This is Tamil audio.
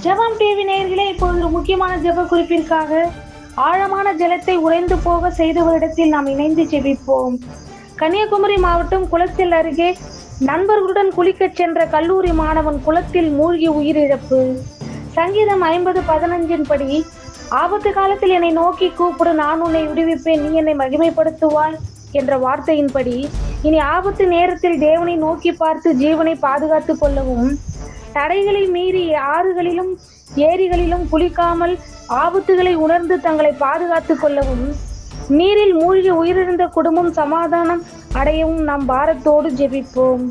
ஜெபம் டிவி நேயர்களே, இப்போது ஒரு முக்கியமான ஜெப குறிப்பிற்காக ஆழமான ஜலத்தை உறைந்து போக செய்தவரிடத்தில் நாம் இணைந்து ஜெபிப்போம். கன்னியாகுமரி மாவட்டம் குளத்தில் அருகே நண்பர்களுடன் குளிக்கச் சென்ற கல்லூரி மாணவன் குளத்தில் மூழ்கி உயிரிழப்பு. சங்கீதம் 50:15 படி, ஆபத்து காலத்தில் என்னை நோக்கி கூப்பிடு, நான் உன்னை விடுவிப்பேன், நீ என்னை மகிமைப்படுத்துவாய் என்ற வார்த்தையின்படி இனி ஆபத்து நேரத்தில் தேவனை நோக்கி பார்த்து ஜீவனை பாதுகாத்துக் கொள்ளவும், தடைகளை மீறி ஆறுகளிலும் ஏரிகளிலும் குளிக்காமல் ஆபத்துகளை உணர்ந்து தங்களை பாதுகாத்துக் கொள்ளவும், நீரில் மூழ்கி உயிரிழந்த குடும்பம் சமாதானம் அடையவும் நாம் பாரத்தோடு ஜெபிப்போம்.